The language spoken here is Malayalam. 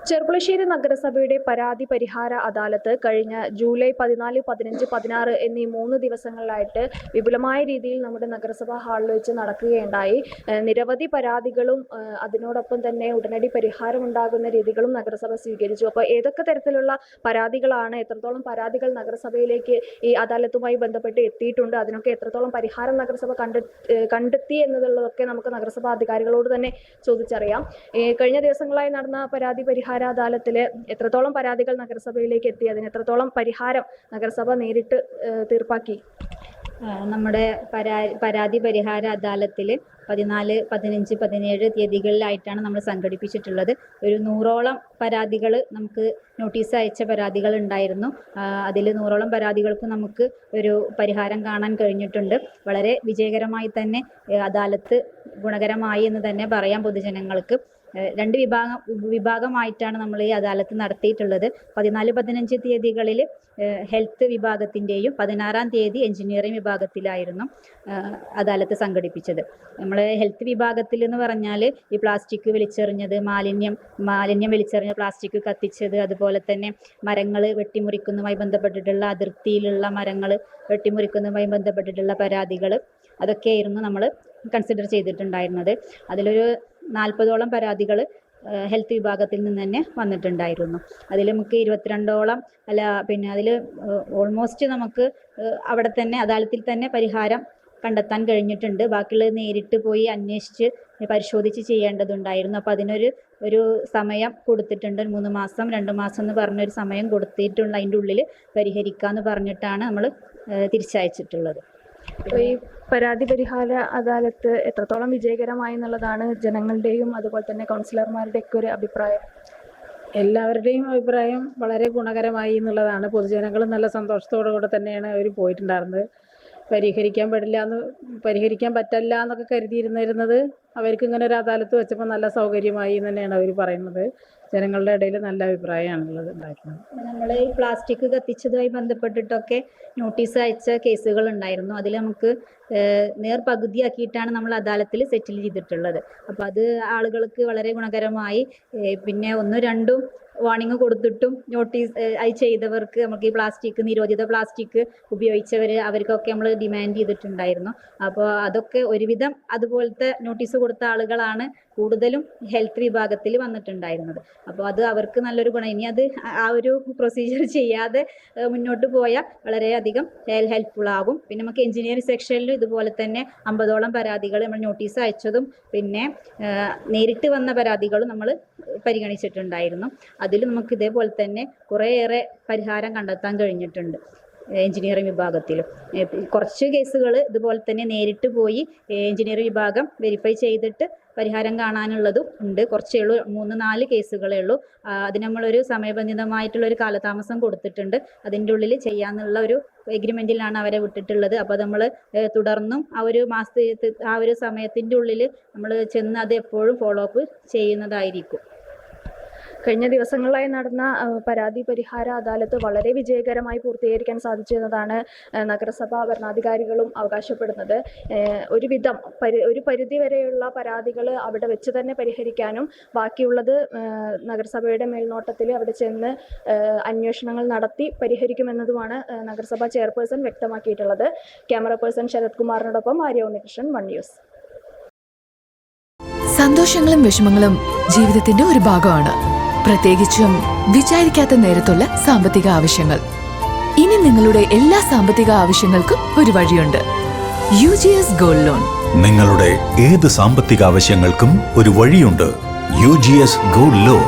ചെർപ്പുളശ്ശേരി നഗരസഭയുടെ പരാതി പരിഹാര അദാലത്ത് കഴിഞ്ഞ ജൂലൈ 14, 15, 16 എന്നീ 3 ദിവസങ്ങളിലായിട്ട് വിപുലമായ രീതിയിൽ നമ്മുടെ നഗരസഭാ ഹാളിൽ വെച്ച് നടക്കുകയുണ്ടായി. നിരവധി പരാതികളും അതിനോടൊപ്പം തന്നെ ഉടനടി പരിഹാരം ഉണ്ടാകുന്ന രീതികളും നഗരസഭ സ്വീകരിച്ചു. അപ്പോൾ ഏതൊക്കെ തരത്തിലുള്ള പരാതികളാണ്, എത്രത്തോളം പരാതികൾ നഗരസഭയിലേക്ക് ഈ അദാലത്തുമായി ബന്ധപ്പെട്ട് എത്തിയിട്ടുണ്ട്, അതിനൊക്കെ എത്രത്തോളം പരിഹാരം നഗരസഭ കണ്ടെത്തി എന്നുള്ളതൊക്കെ നമുക്ക് നഗരസഭാ അധികാരികളോട് തന്നെ ചോദിച്ചറിയാം. കഴിഞ്ഞ ദിവസങ്ങളായി നടന്ന പരാതി പരിഹാര അദാലത്തിൽ എത്രത്തോളം പരാതികൾ നഗരസഭയിലേക്ക് എത്തി, അതിന് എത്രത്തോളം പരിഹാരം നഗരസഭ നേരിട്ട് തീർപ്പാക്കി? നമ്മുടെ പരാതി പരിഹാര അദാലത്തിൽ 14, 15, 17 തീയതികളിലായിട്ടാണ് നമ്മൾ സംഘടിപ്പിച്ചിട്ടുള്ളത്. ഒരു 100ഓളം പരാതികൾ നമുക്ക് നോട്ടീസ് അയച്ച പരാതികൾ ഉണ്ടായിരുന്നു. അതിൽ 100ഓളം പരാതികൾക്ക് നമുക്ക് ഒരു പരിഹാരം കാണാൻ കഴിഞ്ഞിട്ടുണ്ട്. വളരെ വിജയകരമായി തന്നെ അദാലത്ത് ഗുണകരമായി എന്ന് തന്നെ പറയാം. പൊതുജനങ്ങൾക്ക് 2 വിഭാഗമായിട്ടാണ് നമ്മൾ ഈ അദാലത്ത് നടത്തിയിട്ടുള്ളത്. 14, 15 തീയതികളിൽ ഹെൽത്ത് വിഭാഗത്തിൻ്റെയും 16-ാം തീയതി എഞ്ചിനീയറിംഗ് വിഭാഗത്തിലായിരുന്നു അദാലത്ത് സംഘടിപ്പിച്ചത്. നമ്മൾ ഹെൽത്ത് വിഭാഗത്തിൽ എന്ന് പറഞ്ഞാൽ ഈ പ്ലാസ്റ്റിക് വലിച്ചെറിഞ്ഞത്, മാലിന്യം വലിച്ചെറിഞ്ഞ പ്ലാസ്റ്റിക് കത്തിച്ചത്, അതുപോലെ തന്നെ മരങ്ങൾ വെട്ടിമുറിക്കുന്നതുമായി ബന്ധപ്പെട്ടിട്ടുള്ള അതിർത്തിയിലുള്ള മരങ്ങൾ വെട്ടിമുറിക്കുന്നതുമായി ബന്ധപ്പെട്ടിട്ടുള്ള പരാതികൾ, അതൊക്കെയായിരുന്നു നമ്മൾ കൺസിഡർ ചെയ്തിട്ടുണ്ടായിരുന്നത്. അതിലൊരു 40ഓളം പരാതികൾ ഹെൽത്ത് വിഭാഗത്തിൽ നിന്ന് തന്നെ വന്നിട്ടുണ്ടായിരുന്നു. അതിൽ നമുക്ക് 22ഓളം അതിൽ ഓൾമോസ്റ്റ് നമുക്ക് അവിടെ തന്നെ അദാലത്തിൽ തന്നെ പരിഹാരം കണ്ടെത്താൻ കഴിഞ്ഞിട്ടുണ്ട്. ബാക്കിയുള്ളത് നേരിട്ട് പോയി അന്വേഷിച്ച് പരിശോധിച്ച് ചെയ്യേണ്ടതുണ്ടായിരുന്നു. അപ്പോൾ അതിനൊരു സമയം കൊടുത്തിട്ടുണ്ട്. 3 മാസം 2 മാസം എന്ന് പറഞ്ഞൊരു സമയം കൊടുത്തിട്ടുണ്ട്. അതിൻ്റെ ഉള്ളിൽ പരിഹരിക്കാമെന്ന് പറഞ്ഞിട്ടാണ് നമ്മൾ തിരിച്ചയച്ചിട്ടുള്ളത്. അപ്പോൾ ഈ പരാതി പരിഹാര അദാലത്ത് എത്രത്തോളം വിജയകരമായി എന്നുള്ളതാണ് ജനങ്ങളുടെയും അതുപോലെ തന്നെ കൗൺസിലർമാരുടെയൊക്കെ ഒരു അഭിപ്രായം? എല്ലാവരുടെയും അഭിപ്രായം വളരെ ഗുണകരമായി എന്നുള്ളതാണ്. പൊതുജനങ്ങളും നല്ല സന്തോഷത്തോടു കൂടെ തന്നെയാണ് അവർ പോയിട്ടുണ്ടായിരുന്നത്. പരിഹരിക്കാൻ പറ്റില്ല എന്നൊക്കെ കരുതിയിരുന്നത് അവർക്ക് ഇങ്ങനെ ഒരു അദാലത്ത് വെച്ചപ്പോൾ നല്ല സൗകര്യമായി എന്ന് തന്നെയാണ് അവർ പറയുന്നത്. ജനങ്ങളുടെ ഇടയിൽ നല്ല അഭിപ്രായമാണുള്ളത് ഉണ്ടായിരുന്നത്. നമ്മൾ ഈ പ്ലാസ്റ്റിക് കത്തിച്ചതുമായി ബന്ധപ്പെട്ടിട്ടൊക്കെ നോട്ടീസ് അയച്ച കേസുകൾ ഉണ്ടായിരുന്നു. അതിൽ നമുക്ക് നേർപകുതിയാക്കിയിട്ടാണ് നമ്മൾ അദാലത്തിൽ സെറ്റിൽ ചെയ്തിട്ടുള്ളത്. അപ്പോൾ അത് ആളുകൾക്ക് വളരെ ഗുണകരമായി. പിന്നെ 1-2 വാർണിംഗ് കൊടുത്തിട്ടും നോട്ടീസ് ചെയ്തവർക്ക് നമുക്ക് ഈ പ്ലാസ്റ്റിക്, നിരോധിത പ്ലാസ്റ്റിക് ഉപയോഗിച്ചവർ, അവർക്കൊക്കെ നമ്മൾ ഡിമാൻഡ് ചെയ്തിട്ടുണ്ടായിരുന്നു. അപ്പോൾ അതൊക്കെ ഒരുവിധം അതുപോലത്തെ നോട്ടീസ് കൊടുത്ത ആളുകളാണ് കൂടുതലും ഹെൽത്ത് വിഭാഗത്തിൽ വന്നിട്ടുണ്ടായിരുന്നത്. അപ്പോൾ അത് അവർക്ക് നല്ലൊരു ഗുണം. ഇനി അത് ആ ഒരു പ്രൊസീജിയർ ചെയ്യാതെ മുന്നോട്ട് പോയാൽ വളരെയധികം ഹെൽപ്ഫുൾ ആകും. പിന്നെ നമുക്ക് എഞ്ചിനീയറിംഗ് സെക്ഷനിൽ ഇതുപോലെ തന്നെ 50ഓളം പരാതികൾ നമ്മൾ നോട്ടീസ് അയച്ചതും പിന്നെ നേരിട്ട് വന്ന പരാതികളും നമ്മൾ പരിഗണിച്ചിട്ടുണ്ടായിരുന്നു. അതിൽ നമുക്ക് ഇതേപോലെ തന്നെ കുറേയേറെ പരിഹാരം കണ്ടെത്താൻ കഴിഞ്ഞിട്ടുണ്ട്. എഞ്ചിനീയറിംഗ് വിഭാഗത്തിലും കുറച്ച് കേസുകൾ ഇതുപോലെ തന്നെ നേരിട്ട് പോയി എഞ്ചിനീയറിംഗ് വിഭാഗം വെരിഫൈ ചെയ്തിട്ട് പരിഹാരം കാണാനുള്ളതും ഉണ്ട്. കുറച്ചേ ഉള്ളൂ, 3-4 കേസുകളേ ഉള്ളൂ. അതിന് നമ്മളൊരു സമയബന്ധിതമായിട്ടുള്ളൊരു കാലതാമസം കൊടുത്തിട്ടുണ്ട്. അതിൻ്റെ ഉള്ളിൽ ചെയ്യാമെന്നുള്ള ഒരു എഗ്രിമെൻറ്റിലാണ് അവരെ വിട്ടിട്ടുള്ളത്. അപ്പോൾ നമ്മൾ തുടർന്നും ആ ഒരു സമയത്തിൻ്റെ ഉള്ളിൽ നമ്മൾ ചെന്ന് അത് എപ്പോഴും ഫോളോ അപ്പ് ചെയ്യുന്നതായിരിക്കും. കഴിഞ്ഞ ദിവസങ്ങളിലായി നടന്ന പരാതി പരിഹാര അദാലത്ത് വളരെ വിജയകരമായി പൂർത്തീകരിക്കാൻ സാധിച്ചു എന്നതാണ് നഗരസഭാ ഭരണാധികാരികളും അവകാശപ്പെടുന്നത്. ഒരു പരിധി വരെയുള്ള പരാതികൾ അവിടെ വെച്ച് തന്നെ പരിഹരിക്കാനും ബാക്കിയുള്ളത് നഗരസഭയുടെ മേൽനോട്ടത്തിൽ അവിടെ ചെന്ന് അന്വേഷണങ്ങൾ നടത്തി പരിഹരിക്കുമെന്നതുമാണ് നഗരസഭാ ചെയർപേഴ്സൺ വ്യക്തമാക്കിയിട്ടുള്ളത്. ക്യാമറ പേഴ്സൺ ശരത് കുമാറിനോടൊപ്പം ആര്യ ഉണ്ണികൃഷ്ണൻ, 1 ന്യൂസ്. സന്തോഷങ്ങളും വിഷമങ്ങളും ജീവിതത്തിന്റെ ഒരു ഭാഗമാണ്. പ്രത്യേകിച്ചും വിചാരിക്കാത്ത നേരത്തുള്ള സാമ്പത്തിക ആവശ്യങ്ങൾ. ഇനി നിങ്ങളുടെ എല്ലാ സാമ്പത്തിക ആവശ്യങ്ങൾക്കും ഒരു വഴിയുണ്ട്. UGS gold loan. നിങ്ങളുടെ ഏത് സാമ്പത്തിക ആവശ്യങ്ങൾക്കും ഒരു വഴിയുണ്ട്. UGS gold loan.